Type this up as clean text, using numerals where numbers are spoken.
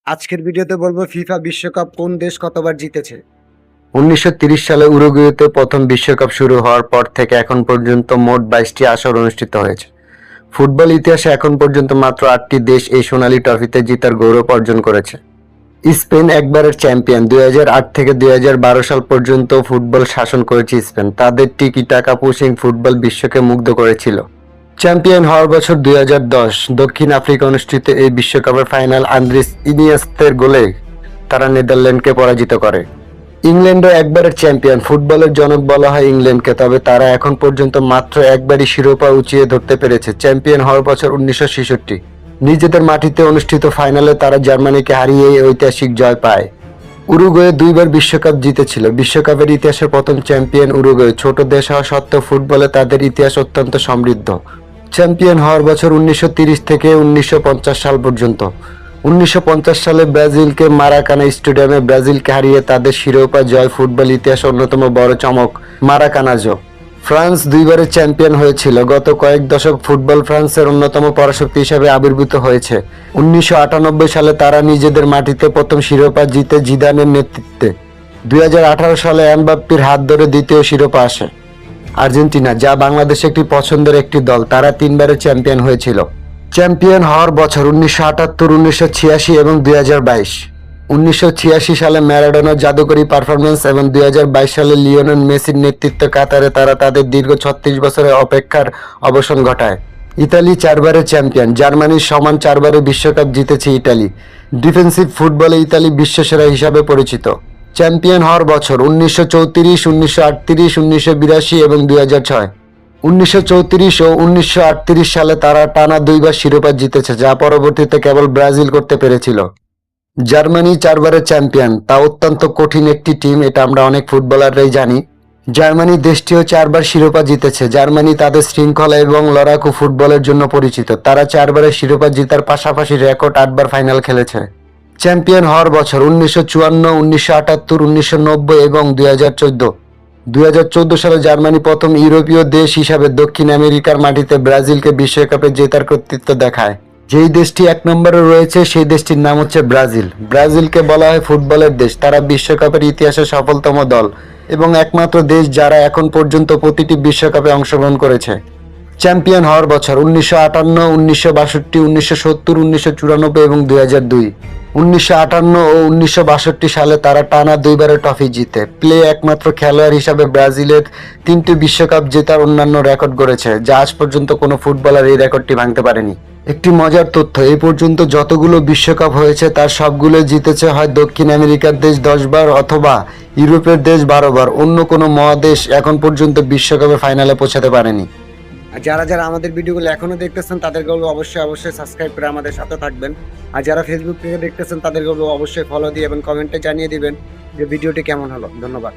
আজকের ভিডিওতে বলবো ফিফা বিশ্বকাপ কোন দেশ কতবার জিতেছে। 1930 সালে উরুগুয়েতে প্রথম বিশ্বকাপ শুরু হওয়ার পর থেকে এখন পর্যন্ত মোট 22টি আসর অনুষ্ঠিত হয়েছে। ফুটবল ইতিহাসে এখন পর্যন্ত মাত্র 8টি দেশ এই সোনালী ট্রফিতে জেতার গৌরব অর্জন করেছে। স্পেন একবারের চ্যাম্পিয়ন। 2008 থেকে 2012 সাল পর্যন্ত ফুটবল শাসন করেছে স্পেন। তাদের টিকি টাকা পুশিং ফুটবল বিশ্বকে মুগ্ধ করেছিল। চ্যাম্পিয়ন হওয়ার বছর 2010 দক্ষিণ আফ্রিকা অনুষ্ঠিত এই বিশ্বকাপের ফাইনাল আন্দ্রেস ইনিয়েস্তার গোলে তারা নেদারল্যান্ডকে পরাজিত করে। ইংল্যান্ডও একবারের চ্যাম্পিয়ন। ফুটবলের জনক বলা হয় ইংল্যান্ডকে, তবে তারা এখন পর্যন্ত মাত্র একবারই শিরোপা উঁচিয়ে ধরতে পেরেছে। চ্যাম্পিয়ন হওয়ার বছর 1966 নিজেদের মাটিতে অনুষ্ঠিত ফাইনালে তারা জার্মানিকে হারিয়ে এই ঐতিহাসিক জয় পায়। উরুগুয়ে দুইবার বিশ্বকাপ জিতেছিল। বিশ্বকাপের ইতিহাসের প্রথম চ্যাম্পিয়ন উরুগুয়ে। ছোট দেশ হওয়া সত্ত্বেও ফুটবলে তাদের ইতিহাস অত্যন্ত সমৃদ্ধ। চ্যাম্পিয়ন হওয়ার বছর 1930 থেকে 1950 সাল পর্যন্ত। 1950 সালে ব্রাজিলকে মারাকানা স্টেডিয়ামে ব্রাজিলকে হারিয়ে তাদের শিরোপা জয় ফুটবল ইতিহাসে অন্যতম বড় চমক মারাকানাজো। ফ্রান্স দুইবারের চ্যাম্পিয়ন হয়েছিল। গত কয়েক দশক ফুটবল ফ্রান্সের অন্যতম পরাশক্তি হিসেবে আবির্ভূত হয়েছে। 1998 সালে তারা নিজেদের মাটিতে প্রথম শিরোপা জিতে জিদানের নেতৃত্বে। 2018 সালে এমবাপ্পের হাত ধরে দ্বিতীয় শিরোপা আসে। আর্জেন্টিনা, যা বাংলাদেশে একটি পছন্দের একটি দল, তারা 3বারের চ্যাম্পিয়ন হয়েছিল। চ্যাম্পিয়ন হওয়ার বছর 1978, 1986 এবং 2022। 1986 সালে ম্যারাডোনার জাদুকরী পারফরমেন্স এবং 2022 সালে লিওনেল মেসির নেতৃত্বে কাতারে তারা তাদের দীর্ঘ 36 বছরের অপেক্ষার অবসান ঘটায়। ইতালি 4বারের চ্যাম্পিয়ন। জার্মানির সমান 4বারের বিশ্বকাপ জিতেছে ইতালি। ডিফেন্সিভ ফুটবলে ইতালি বিশ্বসেরা হিসাবে পরিচিত। চ্যাম্পিয়ন হওয়ার বছর 1934, 1938, 1982 এবং 2006। 1934 ও 1938 সালে তারা টানা দুইবার শিরোপা জিতেছে, যা পরবর্তীতে কেবল ব্রাজিল করতে পেরেছিল। জার্মানি 4বারের চ্যাম্পিয়ন, তা অত্যন্ত কঠিন একটি টিম, এটা আমরা অনেক ফুটবলাররাই জানি। জার্মানি দেশটিও 4বার শিরোপা জিতেছে। জার্মানি তাদের শৃঙ্খলা এবং লড়াকু ফুটবলের জন্য পরিচিত। তারা 4বারের শিরোপা জেতার পাশাপাশি রেকর্ড 8বার ফাইনাল খেলেছে। চ্যাম্পিয়ন হওয়ার বছর 1954, 1978, 1990 এবং 2014। 2014 সালে জার্মানি প্রথম ইউরোপীয় দেশ হিসাবে দক্ষিণ আমেরিকার মাটিতে ব্রাজিলকে বিশ্বকাপে জেতার কর্তৃত্ব দেখায়। যেই দেশটি 1 নম্বরে রয়েছে সেই দেশটির নাম হচ্ছে ব্রাজিল। ব্রাজিলকে বলা হয় ফুটবলের দেশ। তারা বিশ্বকাপের ইতিহাসে সফলতম দল এবং একমাত্র দেশ যারা এখন পর্যন্ত প্রতিটি বিশ্বকাপে অংশগ্রহণ করেছে। চ্যাম্পিয়ন হওয়ার বছর 1958, 1962, 1970, 1994 এবং 2002। 1958 ও 1962 সালে তারা টানা দুইবারের ট্রফি জিতে। প্লে একমাত্র খেলোয়াড় হিসাবে ব্রাজিলের 3টি বিশ্বকাপ জেতার অন্যান্য রেকর্ড গড়েছে, যা আজ পর্যন্ত কোনো ফুটবলার এই রেকর্ডটি ভাঙতে পারেনি। একটি মজার তথ্য, এই পর্যন্ত যতগুলো বিশ্বকাপ হয়েছে তার সবগুলো জিতেছে হয় দক্ষিণ আমেরিকার দেশ 10 বার অথবা ইউরোপের দেশ 12 বার। অন্য কোনো মহাদেশ এখন পর্যন্ত বিশ্বকাপের ফাইনালে পৌঁছাতে পারেনি। আর যারা যারা আমাদের ভিডিওগুলো এখনো দেখতেছেন তাদেরকে বলবো অবশ্যই সাবস্ক্রাইব করে আমাদের সাথে থাকবেন। আর যারা ফেসবুক থেকে দেখতেছেন তাদেরকে বলবো অবশ্যই ফলো দিয়ে এবং কমেন্টে জানিয়ে দিবেন যে ভিডিওটি কেমন হলো। ধন্যবাদ।